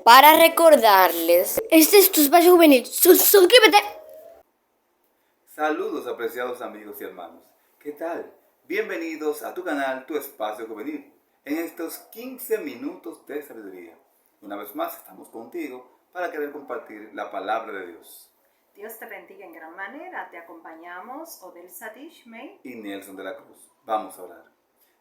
Para recordarles, este es tu espacio juvenil. Suscríbete. Saludos apreciados amigos y hermanos. ¿Qué tal? Bienvenidos a tu canal, tu espacio juvenil. En estos 15 minutos de sabiduría. Una vez más estamos contigo para querer compartir la palabra de Dios. Dios te bendiga en gran manera. Te acompañamos Odel Sadishmei Y Nelson de la Cruz. Vamos a orar.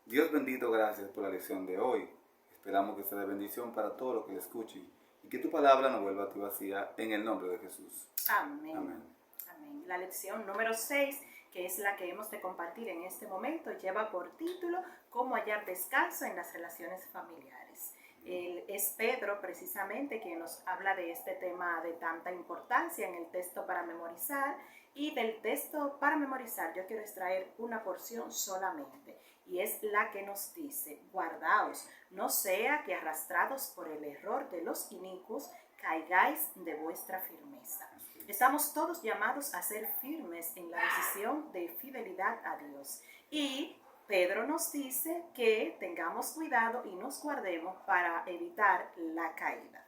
Dios bendito, gracias por la lección de hoy. Esperamos que sea de bendición para todos los que la escuchen y que tu palabra no vuelva a ti vacía en el nombre de Jesús. Amén. Amén. Amén. La lección número 6, que es la que hemos de compartir en este momento, lleva por título Cómo hallar descanso en las relaciones familiares. Es Pedro precisamente quien nos habla de este tema de tanta importancia en el texto para memorizar, y del texto para memorizar yo quiero extraer una porción solamente, y es la que nos dice: guardaos, no sea que arrastrados por el error de los inicuos caigáis de vuestra firmeza. Estamos todos llamados a ser firmes en la decisión de fidelidad a Dios, y Pedro nos dice que tengamos cuidado y nos guardemos para evitar la caída.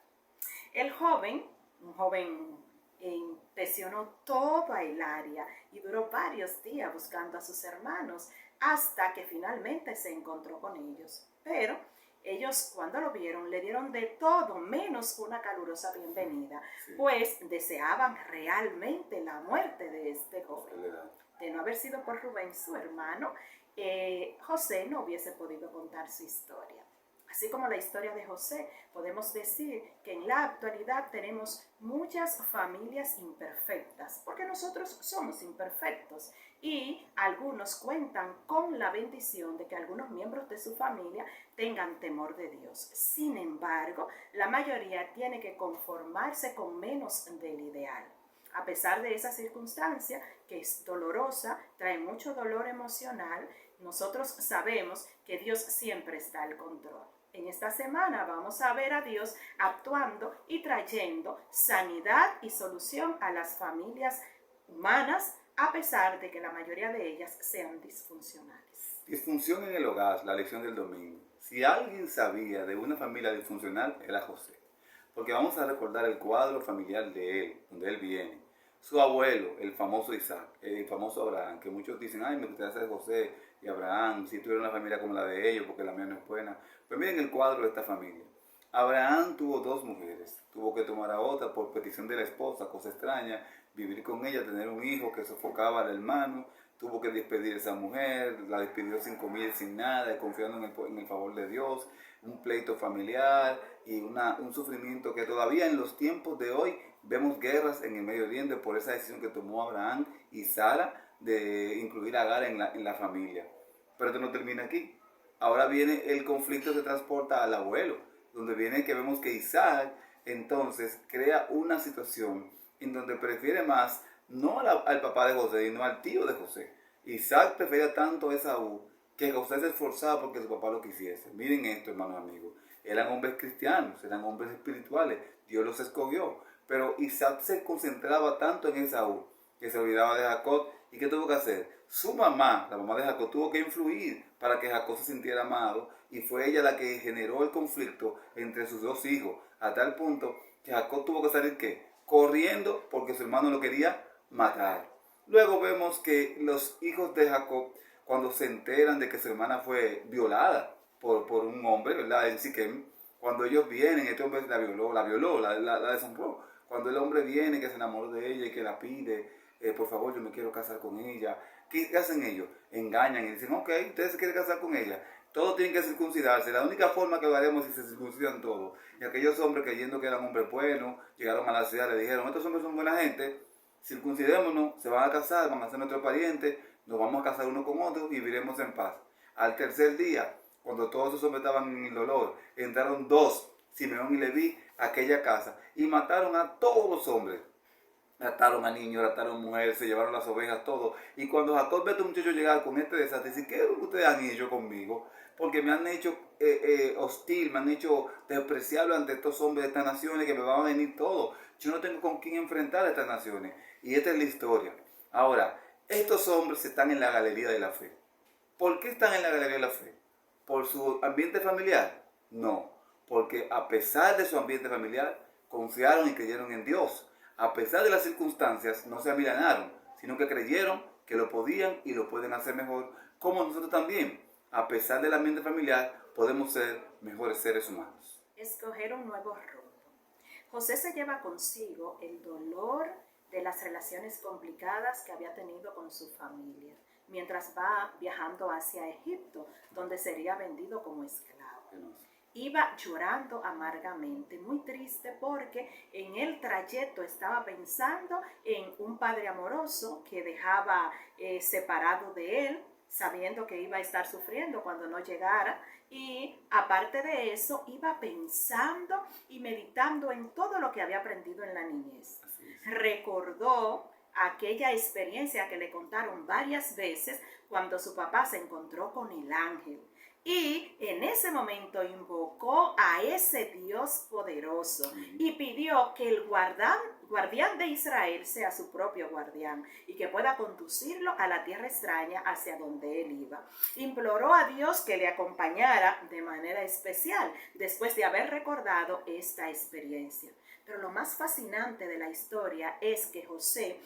El joven, un joven, impresionó toda el área y duró varios días buscando a sus hermanos hasta que finalmente se encontró con ellos. Pero ellos, cuando lo vieron, le dieron de todo menos una calurosa bienvenida, pues deseaban realmente la muerte de este joven. De no haber sido por Rubén, su hermano, José no hubiese podido contar su historia. Así como la historia de José, podemos decir que en la actualidad tenemos muchas familias imperfectas, porque nosotros somos imperfectos, y algunos cuentan con la bendición de que algunos miembros de su familia tengan temor de Dios. Sin embargo, la mayoría tiene que conformarse con menos del ideal. A pesar de esa circunstancia, que es dolorosa, trae mucho dolor emocional, nosotros sabemos que Dios siempre está al control. En esta semana vamos a ver a Dios actuando y trayendo sanidad y solución a las familias humanas, a pesar de que la mayoría de ellas sean disfuncionales. Disfunción en el hogar, la lección del domingo. Si alguien sabía de una familia disfuncional, era José. Porque vamos a recordar el cuadro familiar de él, donde él viene. Su abuelo, el famoso Isaac, el famoso Abraham, que muchos dicen: ay, me gustaría ser José y Abraham, si tuviera una familia como la de ellos, porque la mía no es buena. Pues miren el cuadro de esta familia. Abraham tuvo dos mujeres, tuvo que tomar a otra por petición de la esposa, cosa extraña, vivir con ella, tener un hijo que sofocaba al hermano, tuvo que despedir a esa mujer, la despidió sin comida y sin nada, confiando en el favor de Dios, un pleito familiar y un sufrimiento que todavía en los tiempos de hoy vemos guerras en el Medio Oriente por esa decisión que tomó Abraham y Sara de incluir a Agar en la familia. Pero esto no termina aquí. Ahora viene el conflicto, se transporta al abuelo, donde viene que vemos que Isaac entonces crea una situación en donde prefiere más no al papá de José, sino al tío de José. Isaac prefería tanto a Esaú que José se esforzaba porque su papá lo quisiese. Miren esto, hermanos amigos. Eran hombres cristianos, eran hombres espirituales. Dios los escogió. Pero Isaac se concentraba tanto en Esaú que se olvidaba de Jacob. ¿Y qué tuvo que hacer? Su mamá, la mamá de Jacob, tuvo que influir para que Jacob se sintiera amado, y fue ella la que generó el conflicto entre sus dos hijos, a tal punto que Jacob tuvo que salir, ¿qué? Corriendo, porque su hermano lo quería matar. Luego vemos que los hijos de Jacob, cuando se enteran de que su hermana fue violada por un hombre, ¿verdad? En Siquem, cuando ellos vienen, este hombre la deshonró. Cuando el hombre viene, que se enamoró de ella y que la pide, por favor, yo me quiero casar con ella. ¿Qué hacen ellos? Engañan y dicen: ok, ustedes se quieren casar con ella. Todos tienen que circuncidarse. La única forma que lo haremos es si se circuncidan todos. Y aquellos hombres, creyendo que eran hombres buenos, llegaron a la ciudad, le dijeron: estos hombres son buena gente, circuncidémonos, se van a casar, van a ser nuestros parientes, nos vamos a casar uno con otro y viviremos en paz. Al tercer día, cuando todos esos hombres estaban en el dolor, entraron dos, Simeón y Leví, a aquella casa y mataron a todos los hombres. Mataron a niños, mataron a mujeres, se llevaron las ovejas, todo. Y cuando Jacob ve a estos muchachos llegar con este desastre, dice: ¿qué es lo que ustedes han hecho conmigo? Porque me han hecho hostil, me han hecho despreciable ante estos hombres de estas naciones, que me van a venir todo. Yo no tengo con quién enfrentar a estas naciones. Y esta es la historia. Ahora, estos hombres están en la galería de la fe. ¿Por qué están en la galería de la fe? ¿Por su ambiente familiar? No. porque a pesar de su ambiente familiar, confiaron y creyeron en Dios. A pesar de las circunstancias, no se amilanaron, sino que creyeron que lo podían y lo pueden hacer mejor, como nosotros también. A pesar del ambiente familiar, podemos ser mejores seres humanos. Escoger un nuevo rumbo. José se lleva consigo el dolor de las relaciones complicadas que había tenido con su familia, mientras va viajando hacia Egipto, donde sería vendido como esclavo. Iba llorando amargamente, muy triste, porque en el trayecto estaba pensando en un padre amoroso que dejaba separado de él, sabiendo que iba a estar sufriendo cuando no llegara. Y aparte de eso, iba pensando y meditando en todo lo que había aprendido en la niñez. Recordó aquella experiencia que le contaron varias veces cuando su papá se encontró con el ángel. Y en ese momento invocó a ese Dios poderoso y pidió que el guardián de Israel sea su propio guardián y que pueda conducirlo a la tierra extraña hacia donde él iba. Imploró a Dios que le acompañara de manera especial después de haber recordado esta experiencia. Pero lo más fascinante de la historia es que José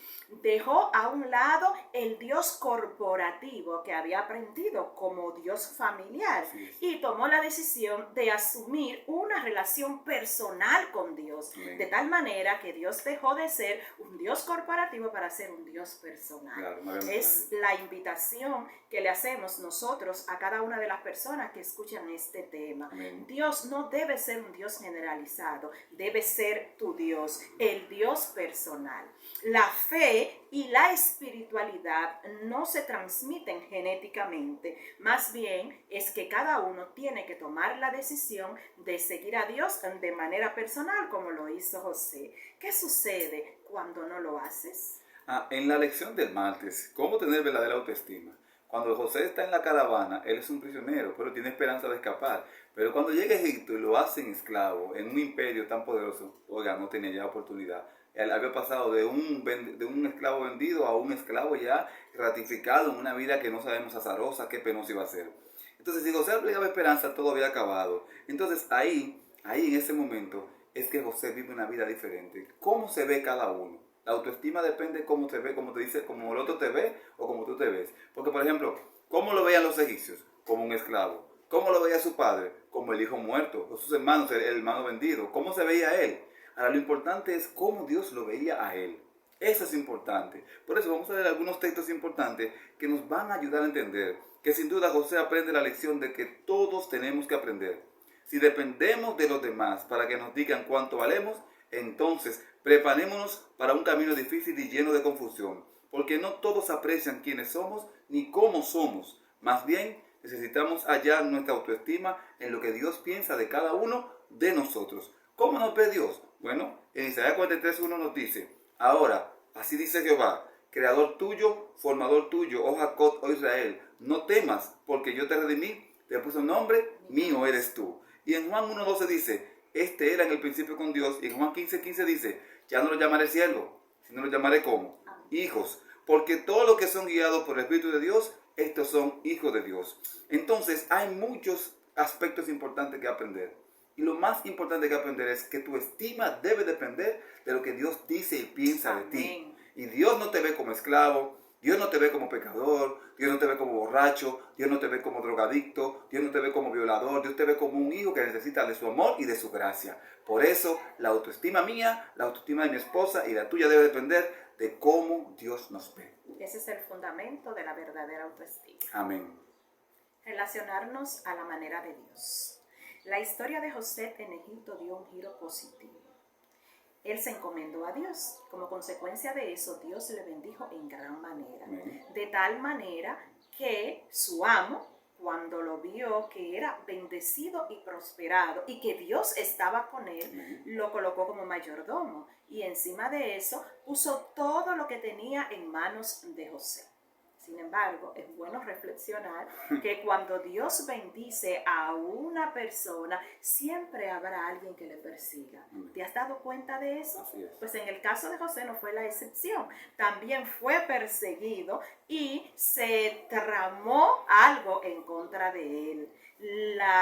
dejó a un lado el Dios corporativo que había aprendido como Dios familiar y tomó la decisión de asumir una relación personal con Dios, de tal manera que Dios dejó de ser un Dios corporativo para ser un Dios personal. Es la invitación que le hacemos nosotros a cada una de las personas que escuchan este tema. Dios no debe ser un Dios generalizado, debe ser tu Dios, el Dios personal. La fe y la espiritualidad no se transmiten genéticamente, más bien es que cada uno tiene que tomar la decisión de seguir a Dios de manera personal, como lo hizo José. ¿Qué sucede cuando no lo haces? En la lección del martes, ¿cómo tener verdadera autoestima? Cuando José está en la caravana, él es un prisionero, pero tiene esperanza de escapar. Pero cuando llega a Egipto y lo hacen esclavo en un imperio tan poderoso, oiga, no tenía ya oportunidad. Él había pasado de un esclavo vendido a un esclavo ya ratificado en una vida que no sabemos azarosa, qué penoso iba a ser. Entonces, si José aplicaba esperanza, todo había acabado. Entonces, ahí en ese momento, es que José vive una vida diferente. ¿Cómo se ve cada uno? La autoestima depende de cómo te ve, como te dice, como el otro te ve o como tú te ves. Porque, por ejemplo, ¿cómo lo veían los egipcios? Como un esclavo. ¿Cómo lo veía su padre? Como el hijo muerto. O sus hermanos, el hermano vendido. ¿Cómo se veía él? Ahora, lo importante es cómo Dios lo veía a él. Eso es importante. Por eso vamos a ver algunos textos importantes que nos van a ayudar a entender que sin duda José aprende la lección de que todos tenemos que aprender. Si dependemos de los demás para que nos digan cuánto valemos, entonces preparémonos para un camino difícil y lleno de confusión, porque no todos aprecian quiénes somos ni cómo somos. Más bien, necesitamos hallar nuestra autoestima en lo que Dios piensa de cada uno de nosotros. ¿Cómo nos ve Dios? Bueno, en Isaías 43:1 nos dice: ahora, así dice Jehová, creador tuyo, formador tuyo, oh Jacob, oh Israel, no temas, porque yo te redimí, te puse un nombre, mío eres tú. Y en Juan 1:12 dice: este era en el principio con Dios. Y en Juan 15:15 dice: ya no lo llamaré siervo, sino lo llamaré como hijos, porque todos los que son guiados por el Espíritu de Dios, estos son hijos de Dios. Entonces hay muchos aspectos importantes que aprender. Y lo más importante que aprender es que tu estima debe depender de lo que Dios dice y piensa de ti. Y Dios no te ve como esclavo, Dios no te ve como pecador, Dios no te ve como borracho, Dios no te ve como drogadicto, Dios no te ve como violador, Dios te ve como un hijo que necesita de su amor y de su gracia. Por eso la autoestima mía, la autoestima de mi esposa y la tuya debe depender de cómo Dios nos ve. Ese es el fundamento de la verdadera autoestima. Amén. Relacionarnos a la manera de Dios. La historia de José en Egipto dio un giro positivo. Él se encomendó a Dios. Como consecuencia de eso, Dios le bendijo en gran manera. De tal manera que su amo, cuando lo vio que era bendecido y prosperado y que Dios estaba con él, lo colocó como mayordomo. Y encima de eso puso todo lo que tenía en manos de José. Sin embargo, es bueno reflexionar que cuando Dios bendice a una persona, siempre habrá alguien que le persiga. ¿Te has dado cuenta de eso? Así es. Pues en el caso de José no fue la excepción. También fue perseguido y se tramó algo en contra de él.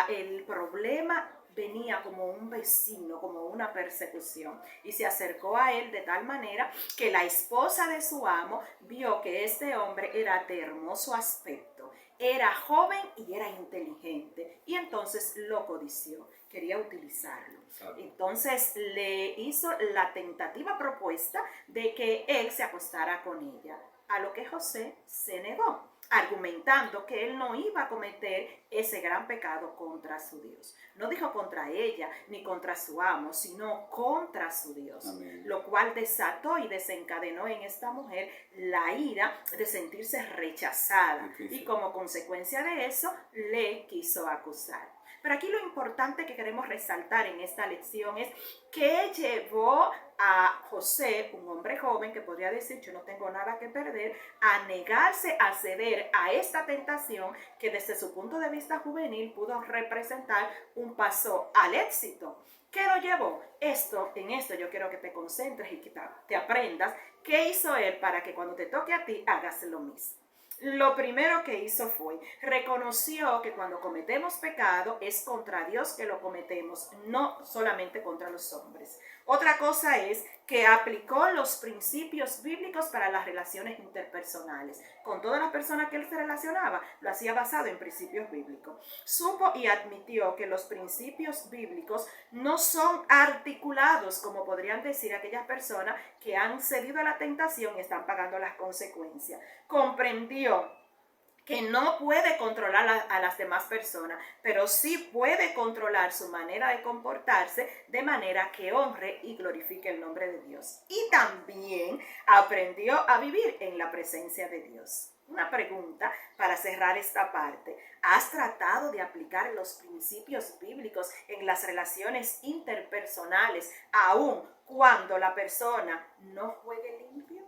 El problema venía como un vecino, como una persecución, y se acercó a él de tal manera que la esposa de su amo vio que este hombre era de hermoso aspecto, era joven y era inteligente, y entonces lo codició, quería utilizarlo. Entonces le hizo la tentativa propuesta de que él se acostara con ella, a lo que José se negó, argumentando que él no iba a cometer ese gran pecado contra su Dios. No dijo contra ella ni contra su amo, sino contra su Dios. Amén. Lo cual desató y desencadenó en esta mujer la ira de sentirse rechazada, y como consecuencia de eso le quiso acusar. Pero aquí lo importante que queremos resaltar en esta lección es qué llevó a José, un hombre joven que podría decir yo no tengo nada que perder, a negarse a ceder a esta tentación que desde su punto de vista juvenil pudo representar un paso al éxito. ¿Qué lo llevó? En esto yo quiero que te concentres y que te aprendas qué hizo él para que cuando te toque a ti hagas lo mismo. Lo primero que hizo fue, reconoció que cuando cometemos pecado es contra Dios que lo cometemos, no solamente contra los hombres. Otra cosa es que aplicó los principios bíblicos para las relaciones interpersonales. Con todas las personas que él se relacionaba, lo hacía basado en principios bíblicos. Supo y admitió que los principios bíblicos no son articulados, como podrían decir aquellas personas que han cedido a la tentación y están pagando las consecuencias. Comprendió que no puede controlar a las demás personas, pero sí puede controlar su manera de comportarse de manera que honre y glorifique el nombre de Dios. Y también aprendió a vivir en la presencia de Dios. Una pregunta para cerrar esta parte. ¿Has tratado de aplicar los principios bíblicos en las relaciones interpersonales, aun cuando la persona no juegue limpio?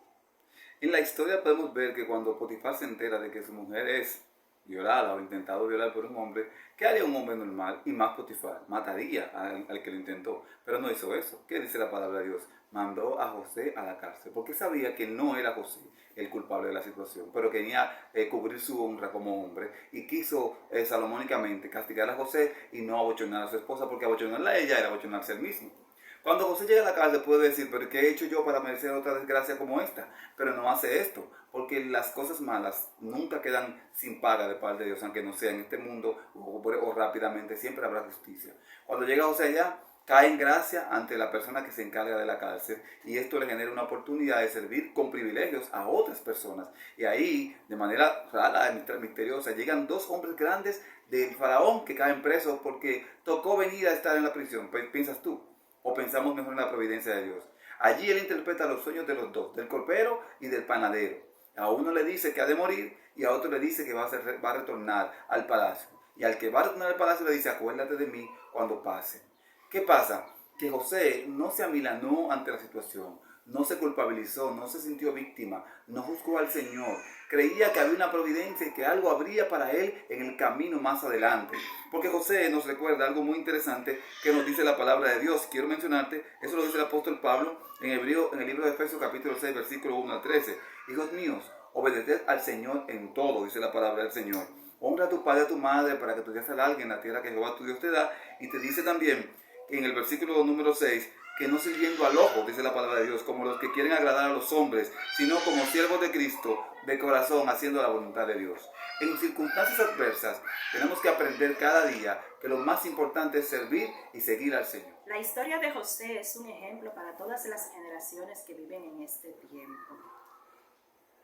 En la historia podemos ver que cuando Potifar se entera de que su mujer es violada o intentado violar por un hombre, ¿qué haría un hombre normal? Y más Potifar, mataría al que lo intentó. Pero no hizo eso. ¿Qué dice la palabra de Dios? Mandó a José a la cárcel, porque sabía que no era José el culpable de la situación, pero quería cubrir su honra como hombre, y quiso salomónicamente castigar a José y no abochonar a su esposa, porque abochonarla a ella era abochonarse a él mismo. Cuando José llega a la cárcel puede decir, pero ¿qué he hecho yo para merecer otra desgracia como esta? Pero no hace esto, porque las cosas malas nunca quedan sin paga de parte de Dios, aunque no sea en este mundo o rápidamente, siempre habrá justicia. Cuando llega José allá, cae en gracia ante la persona que se encarga de la cárcel, y esto le genera una oportunidad de servir con privilegios a otras personas. Y ahí, de manera rara, misteriosa, llegan dos hombres grandes del faraón que caen presos porque tocó venir a estar en la prisión. ¿Piensas tú? ¿O pensamos mejor en la providencia de Dios? Allí él interpreta los sueños de los dos, del copero y del panadero. A uno le dice que ha de morir y a otro le dice que va a retornar al palacio. Y al que va a retornar al palacio le dice, acuérdate de mí cuando pase. ¿Qué pasa? Que José no se amilanó ante la situación, no se culpabilizó, no se sintió víctima, no juzgó al Señor. Creía que había una providencia y que algo habría para él en el camino más adelante. Porque José nos recuerda algo muy interesante que nos dice la palabra de Dios. Quiero mencionarte, eso lo dice el apóstol Pablo en el libro de Efesios capítulo 6, versículo 1 al 13. Hijos míos, obedeced al Señor en todo, dice la palabra del Señor. Honra a tu padre y a tu madre para que tu día se alargue en la tierra que Jehová tu Dios te da. Y te dice también en el versículo número 6, que no sirviendo al ojo, dice la palabra de Dios, como los que quieren agradar a los hombres, sino como siervos de Cristo, de corazón, haciendo la voluntad de Dios. En circunstancias adversas, tenemos que aprender cada día que lo más importante es servir y seguir al Señor. La historia de José es un ejemplo para todas las generaciones que viven en este tiempo.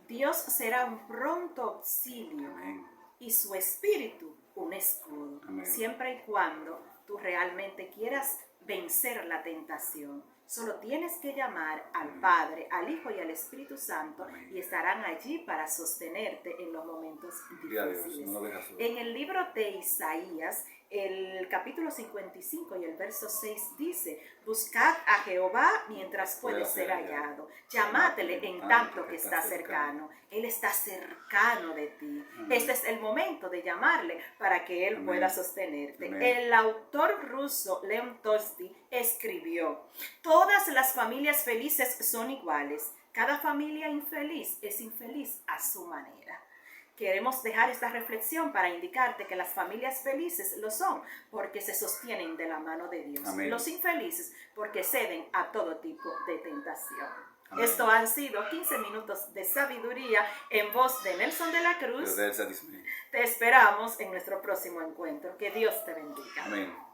Dios será un pronto auxilio. Amén. Y su espíritu un escudo. Amén. Siempre y cuando tú realmente quieras vencer la tentación. Solo tienes que llamar al Padre, al Hijo y al Espíritu Santo, y estarán allí para sostenerte en los momentos difíciles. No lo dejas solo. En el libro de Isaías, el capítulo 55 y el verso 6 dice: buscad a Jehová mientras puede ser hallado, llamadle en tanto que está cercano. Él está cercano de ti. Este es el momento de llamarle para que Él pueda sostenerte. El autor ruso León Tolstoy escribió: todas las familias felices son iguales. Cada familia infeliz es infeliz a su manera. Queremos dejar esta reflexión para indicarte que las familias felices lo son porque se sostienen de la mano de Dios. Amén. Los infelices porque ceden a todo tipo de tentación. Amén. Esto han sido 15 minutos de sabiduría en voz de Nelson de la Cruz. Pero de él satisfecho. Te esperamos en nuestro próximo encuentro. Que Dios te bendiga. Amén.